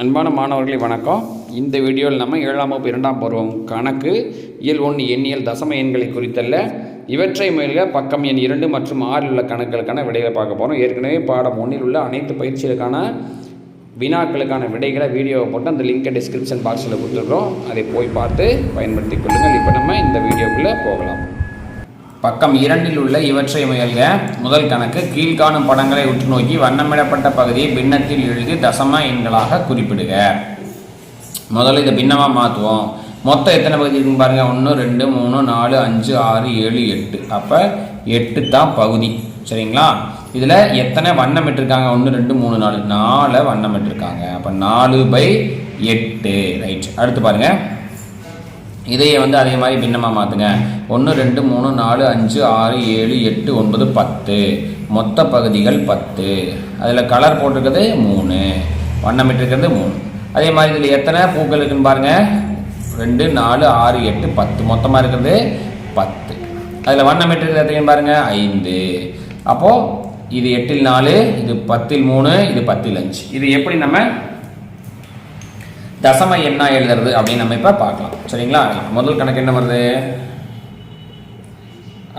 அன்பான மாணவர்களே வணக்கம். இந்த வீடியோவில் நம்ம 7ஆம் வகுப்பு 2ஆம் பருவம் கணக்கு இயல் 1 எண்ணியல் தசம எண்களை குறித்தல்ல இவற்றை முயல்க பக்கம் எண் 2 மற்றும் 6 உள்ள கணக்குகளுக்கான விடைகளை பார்க்க போகிறோம். ஏற்கனவே பாடம் 1 உள்ள அனைத்து பயிற்சிகளுக்கான வினாக்களுக்கான விடைகளை வீடியோவை போட்டு அந்த லிங்கை டிஸ்கிரிப்ஷன் பாக்ஸில் கொடுத்துருக்கோம். அதை போய் பார்த்து பயன்படுத்தி கொள்ளுங்கள். இப்போ நம்ம இந்த வீடியோக்குள்ளே போகலாம். பக்கம் 2 உள்ள இவற்றை முயல்க. முதல் கணக்கு, கீழ்காணும் படங்களை உற்று நோக்கி வண்ணமிடப்பட்ட பகுதியை பின்னத்தில் எழுதி தசம எண்களாக குறிப்பிடுக. முதல்ல இதை பின்னமாக மாற்றுவோம். மொத்தம் எத்தனை பகுதி இருக்குன்னு பாருங்கள். 1 2 3 4 5 6 7 8. அப்போ 8 தான் பகுதி. சரிங்களா? இதில் எத்தனை வண்ணம் இட்டிருக்காங்க? 1 2 3 4 4 வண்ணம் இட்டிருக்காங்க. அப்போ 4/8. ரைட். அடுத்து பாருங்கள், இதையே அதே மாதிரி பின்னமாக மாற்றுங்க. 1 2 3 4 5 6 7 8 9 10. மொத்த பகுதிகள் 10. அதில் கலர் போட்டிருக்கிறது 3, வண்ணமிட்டிருக்கிறது 3. அதே மாதிரி இதில் எத்தனை பூக்கள் இருக்குன்னு பாருங்கள். 2 4 6 8 10. மொத்தமாக இருக்கிறது 10. அதில் வண்ணமிட்டிருக்கிறது எத்தனைன்னு பாருங்கள், 5. அப்போது இது 8ல் 4, இது 10ல் 3, இது 10ல் 5. இது எப்படி நம்ம தசம எண்ணா எழுதுறது அப்படின்னு நம்ம இப்போ பார்க்கலாம். சரிங்களா? முதல் கணக்கு என்ன வருது?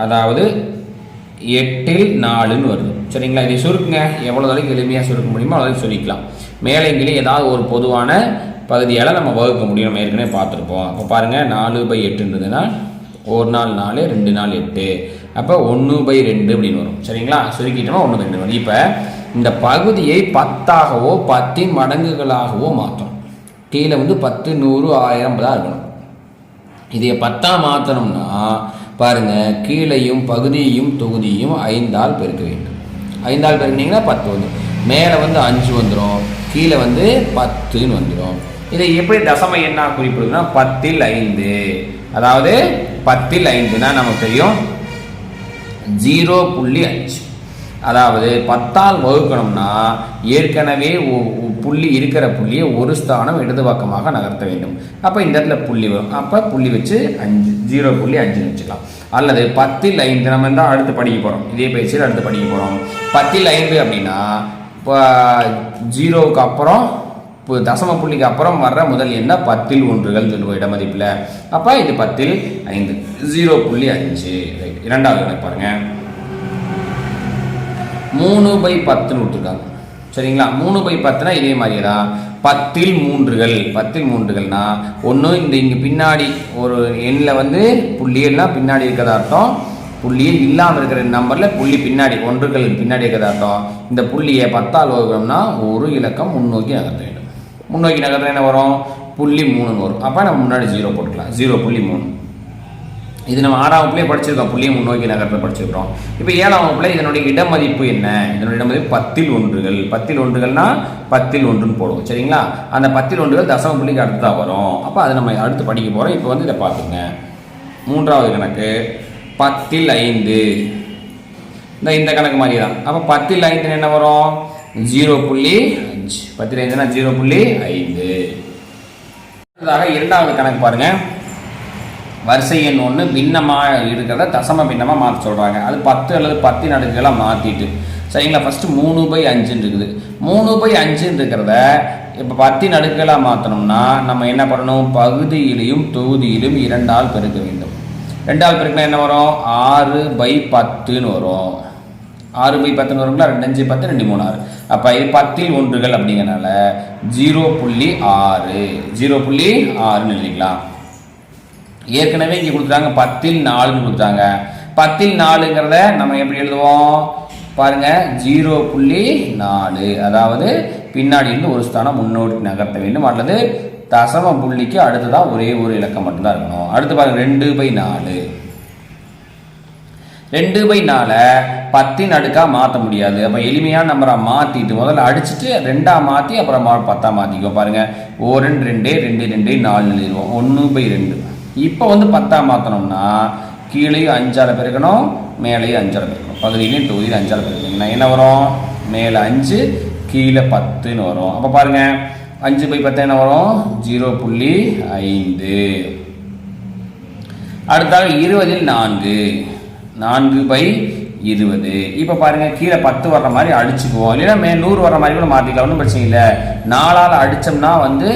அதாவது 8ல் 4ன்னு வருது. சரிங்களா? இதை சுருக்குங்க. எவ்வளோ அளவுக்கு எளிமையாக சுருக்க முடியுமோ அளவுக்கு சுருக்கலாம். மேலேங்கிலே ஏதாவது ஒரு பொதுவான பகுதியால் நம்ம வகுக்க முடியும். நம்ம ஏற்கனவே பார்த்துருப்போம். அப்போ பாருங்கள், 4/8ன்றதுன்னா 1 நாள் 4, 2 நாள் 8. அப்போ 1/2 அப்படின்னு வரும். சரிங்களா? சுருக்கிட்டோம்னா 1/2 வரும். இப்போ இந்த பகுதியை 10ஆகவோ 10ன் மடங்குகளாகவோ மாற்றணும். கீழே 10 100 1000 தான் இருக்கணும். இதை 10ஆக மாற்றணும்னா பாருங்கள், கீழையும் பகுதியையும் தொகுதியும் 5ஆல் பெருக்க வேண்டும். 5ஆல் பெருக்கினீங்கன்னா 10 வந்துடும். மேலே 5 வந்துடும், கீழே 10ன்னு வந்துடும். இதை எப்படி தசம எண்ணா குறிப்பிடுதுன்னா 10ல் 5. அதாவது 10ல் 5னா நமக்கு தெரியும் 0.5. அதாவது 10ஆல் வகுக்கணும்னா ஏற்கனவே புள்ளி இருக்கிற புள்ளியை ஒரு ஸ்தானம் இடது பக்கமாக நகர்த்த வேண்டும். அப்போ இந்த இடத்துல புள்ளி வரும். அப்போ புள்ளி வச்சு 5 0.5 வச்சுக்கலாம். அல்லது 10ல் 5 நம்ம தான் அடுத்து படிக்க போகிறோம். இதே பயிற்சியில் அடுத்து படிக்க போகிறோம். 10ல் 5 அப்படின்னா இப்போ 0க்கு அப்புறம் தசம புள்ளிக்கு அப்புறம் வர்ற முதல் எண்ணை 10ல் 1கள் சொல்லுவோம் இடமதிப்பில். அப்போ இது 10ல் 5 0.5. ரைட். இரண்டாவது கணக்கு பாருங்கள். 3/10ன்னு கொடுத்துருக்காங்க. சரிங்களா? 3/10னா இதே மாதிரியே தான் 10ல் 3கள். 10ல் 3கள்னா ஒன்று இந்த இங்கே பின்னாடி ஒரு எண்ணில் புள்ளியெல்லாம் பின்னாடி இருக்கிறதா அர்த்தம். புள்ளியே இல்லாமல் இருக்கிற நம்பரில் புள்ளி பின்னாடி 1கள் பின்னாடி இருக்கிறதா அர்த்தம். இந்த புள்ளியை 10ஆல் வகுக்கணும்னா ஒரு இலக்கம் முன்னோக்கி நகர்த்த வேண்டும். முன்னோக்கி நகர்த்த என்ன வரும்? 0.3ன்னு வரும். அப்போ நம்ம முன்னாடி 0 போட்டுக்கலாம். 0.3. இது நம்ம 6ஆம் வகுப்புலேயே படிச்சிருக்கோம். புள்ளியை முன்னோக்கி நகர்த்த படிச்சிருக்கிறோம். இப்போ 7ஆம் வகுப்பில் இதனுடைய இடமதிப்பு என்ன? இதனுடைய இடமதிப்பு 10ல் 1கள். 10ல் 1கள்னா 10ல் 1ன்னு போடுவோம். சரிங்களா? அந்த 10ல் 1கள் தசம புள்ளிக்கு அடுத்து தான் வரும். அப்போ அதை நம்ம அடுத்து படிக்க போகிறோம். இப்போ இதை பார்த்துங்க. மூன்றாவது கணக்கு 10ல் 5. இந்த கணக்கு மாதிரி தான். அப்போ 10ல் 5 என்ன வரும்? 0.5. 10ல் 5னா 0.5. அடுத்ததாக இரண்டாவது கணக்கு பாருங்கள். வரிசை எண் 1 பின்னமாக இருக்கிறத தசம பின்னமாக மாற்ற சொல்கிறாங்க. அது 10 அல்லது 10ன் அடுக்குகளாக மாற்றிட்டு. சரிங்களா? ஃபஸ்ட்டு 3/5 இருக்குது. 3/5 இருக்கிறத இப்போ 10ன் அடுக்குகளாக மாற்றணும்னா நம்ம என்ன பண்ணணும்? பகுதியிலையும் தொகுதியிலும் 2ஆல் பெருக்க வேண்டும். 2ஆல் பெருக்கினா என்ன வரும்? 6/10ன்னு வரும். 6/10ன்னு வரும்ல. 2 5 10 2 3 6. அப்போ இது 10ல் 1கள் அப்படிங்கிறனால 0.6. 0.6ன்னு எழுதிக்கலாம். ஏற்கனவே இங்கே கொடுத்துட்டாங்க 10ல் 4ன்னு கொடுத்தாங்க. 10ல் 4ங்கிறத நம்ம எப்படி எழுதுவோம் பாருங்கள், 0.4. அதாவது பின்னாடி இருந்து ஒரு ஸ்தானம் முன்னோக்கி நகர்த்த வேண்டும். அல்லது தசம புள்ளிக்கு அடுத்ததான் ஒரே ஒரு இலக்கம் மட்டும்தான் இருக்கணும். அடுத்து பாருங்கள் 2/4. 2/4 10ன் அடுக்காக மாற்ற முடியாது. அப்போ எளிமையான நம்பரை மாற்றிட்டு முதல்ல அடிச்சுட்டு 2ஆக மாற்றி அப்புறம் 10ஆக மாற்றிக்கோ. பாருங்கள், 1 2 2 2 4 எழுதிடுவோம். 1/2. இப்போ 10ஆக மாற்றணும்னா கீழேயும் 5ஆல் பெருக்கணும், மேலேயும் 5ஆல் பெருக்கணும். பகுதியிலையும் தொகுதியில் 5ஆல் பெருக்கணுங்கன்னா என்ன வரும்? மேலே 5 கீழே 10ன்னு வரும். அப்போ பாருங்கள், 5/10 என்ன வரும்? 0.5. அடுத்தாக 20ல் 4. 4/20 20. இப்போ பாருங்க கீழே 10 வர்ற மாதிரி அடிச்சுக்குவோம், இல்லைன்னா 100 வர்ற மாதிரி கூட மாற்றிக்கலாம், ஒன்றும் பிரச்சனை இல்லை. 4ஆல் அடித்தோம்னா வந்து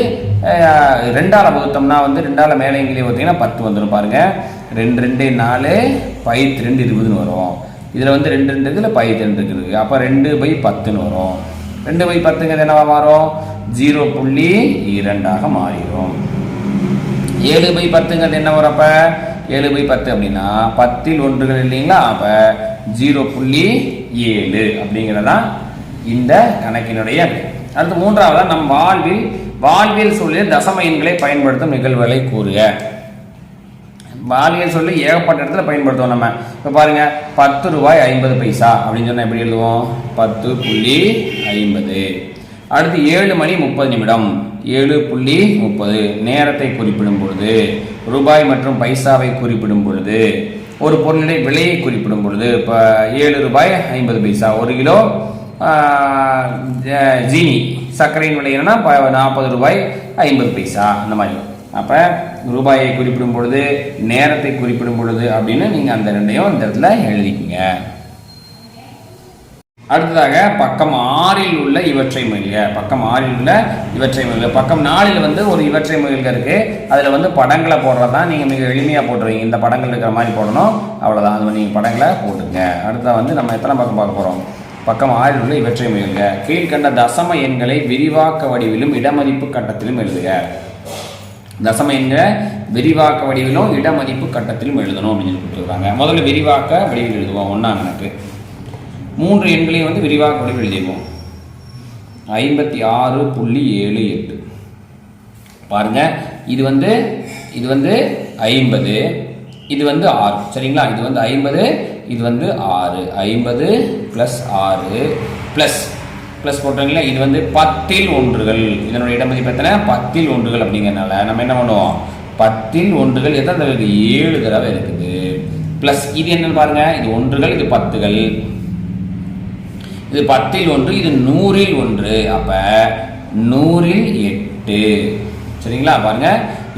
2ஆல் வகுத்தோம்னா வந்து 2ஆல் மேலே எங்கேயே பார்த்தீங்கன்னா 10 வந்துடும். பாருங்க 2 2 4 பைத்து 2 20ன்னு வரும். இதில் வந்து 2 2 இதில் பைத்து 2 இருக்குது. அப்போ 2/10ன்னு வரும். 2/10ங்கிறது என்னவா மாறும்? 0.2 மாறிடும். 7/10ங்கிறது என்ன வரும்? அப்போ 7/10 அப்படின்னா 10ல் ஒன்றுகள் இல்லைங்களா, அப்போ 0.7 அப்படிங்கிறதான் இந்த கணக்கினுடைய. அடுத்து மூன்றாவதாக நம் வாழ்வியல் சொல்லில் தசம எண்களை பயன்படுத்தும் நிகழ்வுகளை கூறுக. வாழ்வியல் சொல்லி ஏகப்பட்ட இடத்துல பயன்படுத்துவோம் நம்ம. இப்போ பாருங்க 10 ரூபாய் 50 பைசா அப்படின்னு சொன்னால் எப்படி எழுதுவோம்? 10.50. அடுத்து 7 மணி 30 நிமிடம் 7.30 நேரத்தை குறிப்பிடும் பொழுது, ரூபாய் மற்றும் பைசாவை குறிப்பிடும் பொழுது, ஒரு பொருளுடைய விலையை குறிப்பிடும் பொழுது, இப்போ 7 ரூபாய் 50 பைசா, 1 கிலோ ஜீனி சர்க்கரையின் விலை என்னன்னா 40 ரூபாய் 50 பைசா அந்த மாதிரி. அப்போ ரூபாயை குறிப்பிடும் பொழுது, நேரத்தை குறிப்பிடும் பொழுது அப்படின்னு நீங்கள் அந்த ரெண்டையும் இந்த இடத்துல எழுதிக்கங்க. அடுத்ததாக பக்கம் 6ல் உள்ள இவற்றை மொழிக. பக்கம் 6ல் உள்ள இவற்றை மொழிக. பக்கம் 4ல் வந்து ஒரு இவற்றை மொழிகள் இருக்குது. அதில் வந்து படங்களை போடுறது தான் நீங்கள் மிக எளிமையாக போட்டுருவீங்க. இந்த படங்கள் இருக்கிற மாதிரி போடணும், அவ்வளோதான். அது நீங்கள் படங்களை போட்டுங்க. அடுத்ததாக வந்து நம்ம எத்தனை பக்கம் பார்க்க போகிறோம்? பக்கம் 6ல் உள்ள இவற்றை மொழிக. கீழ்கண்ட தசம எண்களை விரிவாக்க வடிவிலும் இடமதிப்பு கட்டத்திலும் எழுதுக. தசம எண்களை விரிவாக்க வடிவிலும் இடமதிப்பு கட்டத்திலும் எழுதணும் அப்படின்னு கொடுத்துருக்காங்க. முதல்ல விரிவாக்க வடிவில் எழுதுவோம். 1ஆம் கணக்கு 3 எண்களையும் வந்து விரிவாக்க வடிவில் எழுதிடுவோம். 56.78 பாருங்க. இது வந்து 50, இது வந்து 6 சரிங்களா. இது வந்து 50, இது வந்து 6. 50 + 6 ப்ளஸ் போட்டோங்களா. இது வந்து 10ல் ஒன்றுகள். இதனுடைய இடமதிப்பு எத்தனை? 10ல் ஒன்றுகள் அப்படிங்கிறனால நம்ம என்ன பண்ணுவோம்? 10ல் ஒன்றுகள் எத்தனை தடவை இருக்குது? 7 தடவை இருக்குது. ப்ளஸ் இது என்னன்னு பாருங்க, இது ஒன்றுகள், இது 10கள். இது 10ல் ஒன்று, இது 100ல் ஒன்று. அப்போ 100ல் 8 சரிங்களா. பாருங்க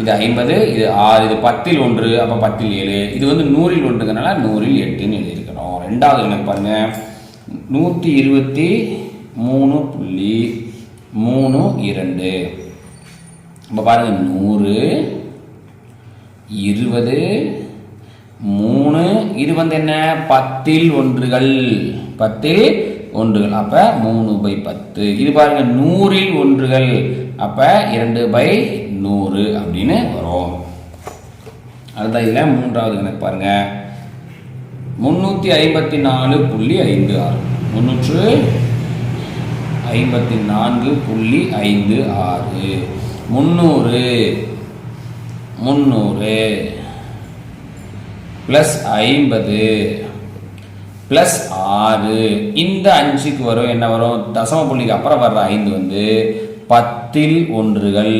இது 50, இது 6, இது 10ல் ஒன்று, அப்போ 10ல் 7. இது வந்து 100ல் ஒன்றுங்கிறனால 100ல் 8ன்னு எழுதியிருக்கிறோம். ரெண்டாவது எனக்கு பாருங்க 123.32. இப்போ பாருங்க 100, 20, 3. இது வந்து என்ன? 10ல் ஒன்றுகள். 10ல் ஒன்றுகள். அப்போ 3/10. இது பாருங்க 100ல் ஒன்றுகள். அப்போ 2/100 அப்படின்னு வரும். அதுதான் இதில் மூன்றாவது கணக்கு பாருங்க 354.56. 354.56. 300 + 50 + 6. இந்த 5க்கு வரும் என்ன வரும்? தசம புள்ளிக்கு அப்புறம் வர்ற 5 வந்து 10ல் ஒன்றுகள்.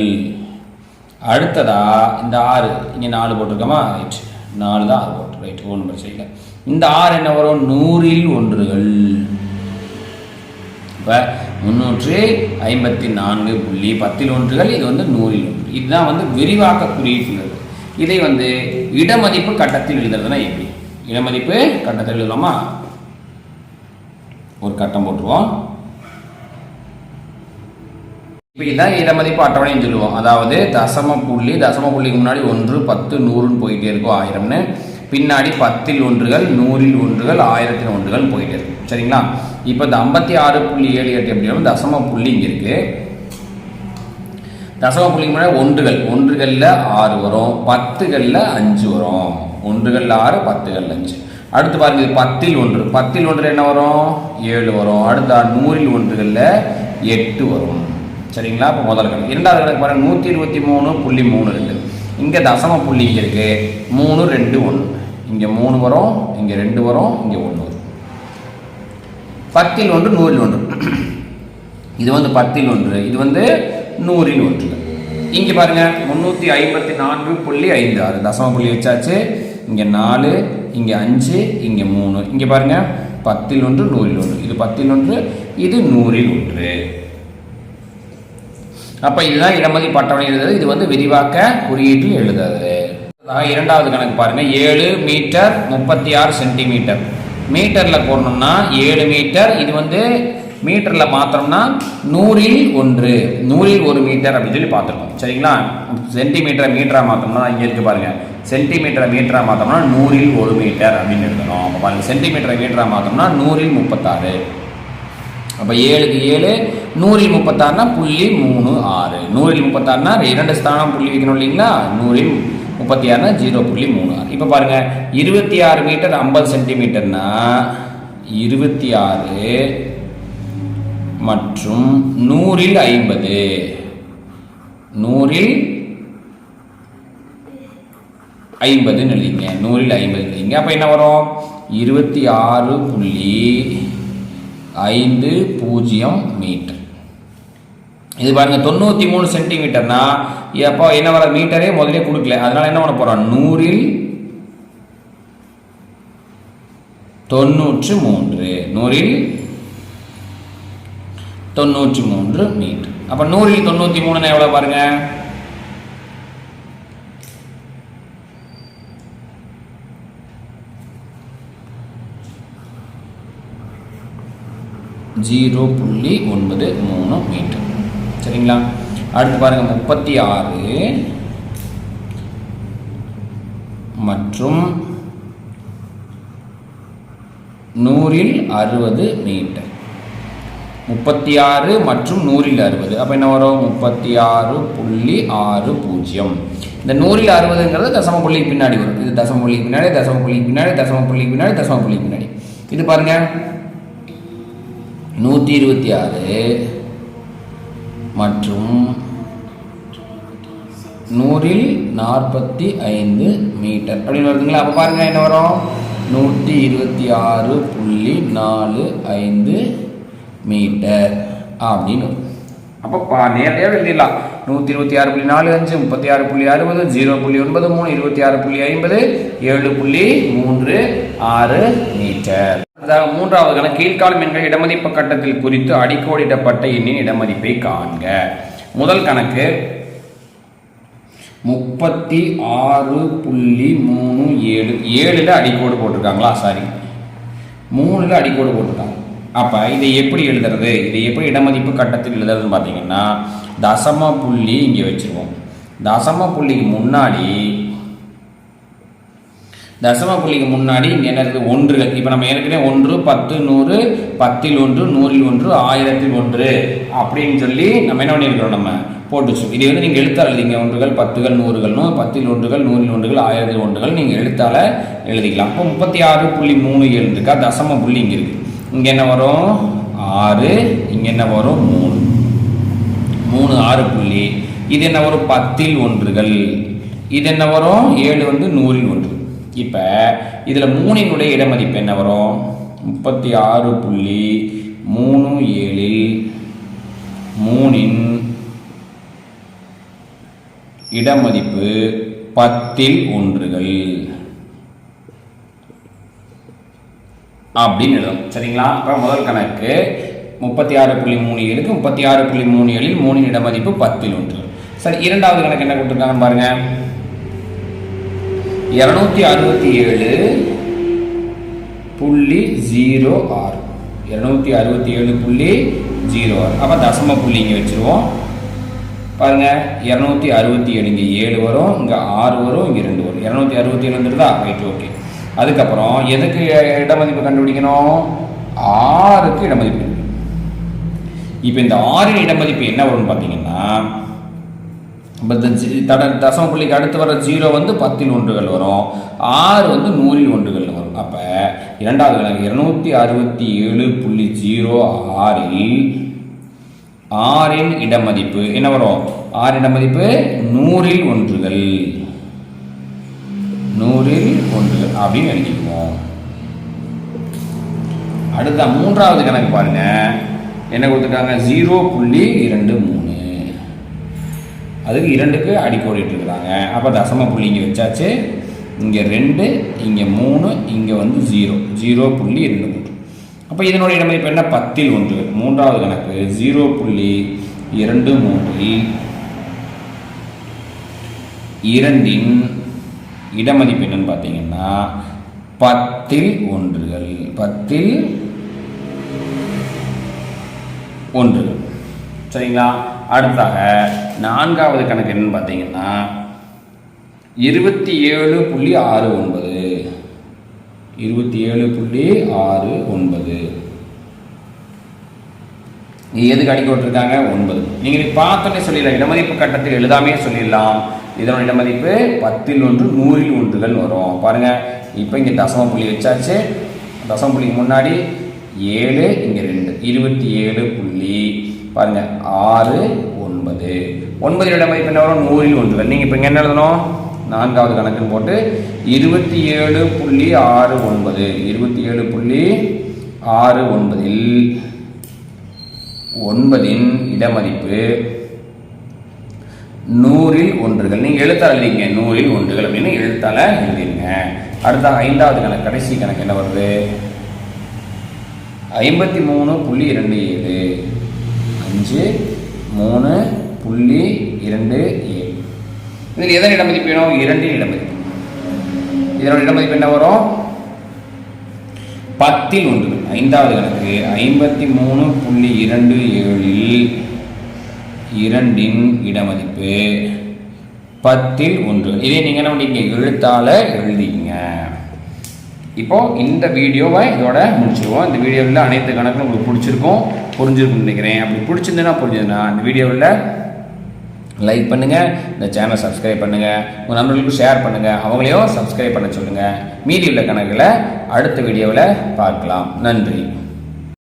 அடுத்ததா இந்த 6 இங்கே 4 போட்டிருக்கோமா? ரைட், 4 தான் 6 போட்டு. ரைட், ஒன்றும் பிரச்சனை இல்லை. இந்த 6 என்ன வரும்? 100ல் ஒன்றுகள். இப்போ 354. 10ல் ஒன்றுகள். இது வந்து 100ல் ஒன்று. இதுதான் வந்து விரிவாக்க குறியீட்டு. இதை வந்து இடமதிப்பு கட்டத்தில் எழுதுறதுனா எப்படி? இடமதிப்பு கட்டத்தில் எழுதலாமா? ஒரு கட்டம் போட்டுருவோம். இப்போ இதான் இடமதிப்பு அட்டவணைன்னு சொல்லுவோம். அதாவது தசம புள்ளிக்கு முன்னாடி 1, 10, 100ன்னு போயிட்டே இருக்கும். 1000ன்னு பின்னாடி 10ல் ஒன்றுகள், 100ல் ஒன்றுகள், 1000ல் ஒன்றுகள் போயிட்டே இருக்கும் சரிங்களா. இப்போ இந்த 56.78 எப்படி வரும்? தசம புள்ளி இங்கே இருக்கு. தசம புள்ளிக்கு முன்னாடி ஒன்றுகளில் 6 வரும், 10களில் 5 வரும். 1களில் 6, 10களில் 5. அடுத்து பாருங்க இது 10ல் ஒன்று. 10ல் ஒன்று என்ன வரும்? 7 வரும். அடுத்த 100ல் ஒன்றுகளில் 8 வரும் சரிங்களா. இப்போ முதல் கணக்கு. இரண்டாவது கணக்கு பாருங்க 123.32. இங்கே தசம புள்ளி இங்கே இருக்கு. 3, 2, 1. இங்கே 3 வரும், இங்கே 2 வரும், இங்கே 1 வரும். 10ல் ஒன்று, 100ல் ஒன்று. இது வந்து 10ல் ஒன்று, இது வந்து 100ல் ஒன்று. இங்கே பாருங்க 354.56 தசம புள்ளி வச்சாச்சு. இங்கே 4, இங்கே 5, இங்கே 3. இங்கே பாருங்க 10ல் ஒன்று, 100ல் ஒன்று. இது 10ல் ஒன்று, இது 100ல் ஒன்று. அப்போ இதுதான் இடமதிப்பு அட்டவணை எழுதுறது. இது வந்து விரிவாக்க குறியீட்டில் எழுதுறது. இரண்டாவது கணக்கு பாருங்க 7 மீட்டர் 36 சென்டிமீட்டர் மீட்டரில் போடணும்னா 7 மீட்டர். இது வந்து மீட்டரில் மாத்திரம்னா 100ல் 1 100ல் 1 மீட்டர் அப்படின்னு சொல்லி பார்த்துருக்கோம். சரிங்களா? சென்டிமீட்டரை மீட்டராக மாற்றோம்னா இங்கே இருக்குது பாருங்கள், சென்டிமீட்டரை மீட்டராக மாற்றோம்னா 100ல் 1 மீட்டர் அப்படின்னு எடுக்கணும். அப்போ பாருங்கள், சென்டிமீட்டரை மீட்டராக மாற்றோம்னா 100ல் 36. அப்போ 7க்கு 7 100ல் 36னா 0.36. 100ல் 36னா 2 ஸ்தானம் புள்ளி வைக்கணும் இல்லைங்களா? 100ல் 36னா 0.36. இப்போ பாருங்கள், 26 மீட்டர் 50 சென்டிமீட்டர்னா 26 மற்றும் 100ல் 50 100ல் 50 எழுதிங்க. 100ல் 50 எழுதிங்க. அப்போ என்ன வரும்? 26.50 மீட்டர். இது பாருங்க, 93 சென்டிமீட்டர்னா எப்போ என்ன வர? மீட்டரே முதலே கொடுக்கல, அதனால என்ன பண்ண போறோம்? 100ல் 93 100ல் 93 மீட்டர். அப்ப 100ல் 93 எவ்வளவு பாருங்க? .93 மீட்டர். சரிங்களா? அடுத்து பாருங்க, 36 மற்றும் 100ல் 60 மீட்டர். 36 மற்றும் 100ல் 60. அப்போ என்ன வரும்? 36.60. இந்த 100ல் 60ங்கிறது தசம புள்ளிக்கு பின்னாடி வரும். இது தசம புள்ளிக்கு பின்னாடி, தசம புள்ளிக்கு பின்னாடி, தசம புள்ளிக்கு பின்னாடி, தசம புள்ளிக்கு பின்னாடி. இது பாருங்க, 126 மற்றும் 100ல் 45 மீட்டர் அப்படின்னு வருதுங்களா? அப்போ பாருங்க, என்ன வரும்? 126.45 மீட்டர் அப்படின்னு. அப்போ நேரடியாக எழுதிடலாம். 126.45, 36.60, 0.93, 26.50, 7.36 மீட்டர். மூன்றாவது கணக்கு, கீழ்காணும் எண்கள் இடமதிப்பு கட்டத்தில் குறித்து அடிக்கோடிடப்பட்ட எண்ணின் இடமதிப்பை காண்க. முதல் கணக்கு 36.37. 7ல் அடிக்கோடு போட்டிருக்காங்களா? சாரி, 3ல் அடிக்கோடு போட்டிருக்காங்க. அப்போ இதை எப்படி எழுதுறது? இதை எப்படி இடமதிப்பு கட்டத்தில் எழுதுறதுன்னு பார்த்தீங்கன்னா, தசம புள்ளி இங்கே வச்சுருவோம். தசம புள்ளிக்கு முன்னாடி இங்கே என்ன இருக்குது? ஒன்றுகள். இப்போ நம்ம ஏற்கனவே 1, 10, 100, 10ல் 1, 100ல் 1, 1000ல் 1 அப்படின்னு சொல்லி நம்ம என்ன பண்ணியிருக்கிறோம்? நம்ம போட்டு வச்சோம். இது வந்து நீங்கள் எழுத்தால் எழுதிங்க. ஒன்றுகள், 10கள், 100கள், 10ல் 1கள், 100ல் 1கள், 1000ல் 1கள் நீங்கள் எழுத்தால் எழுதிக்கலாம். அப்போ 36.37 இருக்கா? தசம புள்ளி இங்கே இருக்குது. இங்கே என்ன வரும்? 6. இங்கே என்ன வரும்? 3 6 புள்ளி. இது என்ன வரும்? 10ல் 1கள். இது என்ன வரும்? 7 வந்து 100ல் 1. இப்போ இதில் 3னுடைய இடமதிப்பு என்ன வரும்? 36.37ல் 3ன் இடமதிப்பு 10ல் 1கள் அப்படின்னு எழுதும். சரிங்களா? இப்போ முதல் கணக்கு 36.37க்கு 36.37ல் 3ன் இடமதிப்பு 10ல் 1. சரி, இரண்டாவது கணக்கு என்ன கொடுத்துருக்காங்க பாருங்க. 267.06. 267.06. அப்போ தசம புள்ளி இங்கே வச்சுருவோம். பாருங்க, 267 இங்கே 7 வரும், இங்கே 6 வரும், இங்கே 2 வரும். 267 வந்துருதா? Right, okay. அதுக்கப்புறம் எதுக்கு இடமதிப்பு கண்டுபிடிக்கணும்? 6க்கு இடமதிப்பு. இப்போ இந்த 6ன் இடமதிப்பு என்ன வரும்னு பார்த்தீங்கன்னா, தசம புள்ளிக்கு அடுத்து வர 0 வந்து 10ல் 1கள் வரும், 6 வந்து 100ல் 1கள் வரும். அப்போ இரண்டாவது கணக்கு 267.06ல் 6ன் இடமதிப்பு என்ன வரும்? 6 இடமதிப்பு 100ல் 1கள், 100ல் 1கள் அப்படின்னு எழுதிக்குவோம். அடுத்த மூன்றாவது கணக்கு பாருங்க, என்ன கொடுத்துருக்காங்க? 0.23. அதுக்கு 2க்கு அடிக்கோடிட்டு இருக்கிறாங்க. அப்போ தசம புள்ளி இங்கே வச்சாச்சு. இங்கே 2, இங்கே 3, இங்கே வந்து 0. 0.23. அப்போ இதனுடைய இடமதிப்பு என்ன? 10ல் 1. மூன்றாவது கணக்கு 0.23ல் 2ன் இடமதிப்பு என்னன்னு பார்த்தீங்கன்னா 10ல் ஒன்றுகள். 10ல் ஒன்றுகள். சரிங்களா? அடுத்தாக நான்காவது கணக்கு என்னன்னு பார்த்தீங்கன்னா 27.69. 27.69 எதுக்கு அடிக்க விட்டுருக்காங்க? 9. நீங்கள் பார்த்தோன்னே சொல்லிடலாம், இடமதிப்பு கட்டத்தில் எழுதாமே சொல்லிடலாம். இதனோட இடமதிப்பு 10ல் 1 100ல் ஒன்றுகள் வரும். பாருங்க, இப்போ இங்கே தசம புள்ளி வச்சாச்சு. தசம புள்ளிக்கு முன்னாடி 7, இங்கே 2, 27 புள்ளி பாருங்க 6 9. 9 இடமதிப்பு என்ன வரும்? 100ல் ஒன்றுகள். நீங்கள் இப்போ இங்கே என்ன எழுதணும்? நான்காவது கணக்குன்னு போட்டு 27.69. 27.69ல் 9ன் இடமதிப்பு 100ல் ஒன்றுகள். நீங்கள் எழுத்தால் எழுதிங்க 100ல் ஒன்றுகள் அப்படின்னு எழுத்தால எழுதிருங்க. அடுத்த ஐந்தாவது கணக்கு, கடைசி கணக்கு என்ன வருது? 53.27. 53.27. இதில் எதன் இடமதிப்பு வேணும்? 2ன் இடமதிப்பு. இதனோட இடமதிப்பு என்ன வரும்? 10ல் ஒன்றுகள். ஐந்தாவது கணக்கு 53.27ல் 2ன் இடமதிப்பு 10ல் ஒன்றுகள். இதே நீங்கள் என்ன பண்ணீங்க? எழுத்தால எழுதிங்க. இப்போ இந்த வீடியோவை இதோட முடிச்சிருவோம். இந்த வீடியோவில் அனைத்து கணக்கும் உங்களுக்கு பிடிச்சிருக்கும், புரிஞ்சிருக்கும்னு நினைக்கிறேன். அப்படி புரிஞ்சுதுன்னா இந்த வீடியோவில் லைக் பண்ணுங்கள், இந்த சேனலை சப்ஸ்கிரைப் பண்ணுங்கள், உங்கள் நண்பர்களுக்கு ஷேர் பண்ணுங்கள், அவங்களையும் சப்ஸ்கிரைப் பண்ண சொல்லுங்கள். மீதி உள்ள கணக்குகளை அடுத்த வீடியோவில் பார்க்கலாம். நன்றி.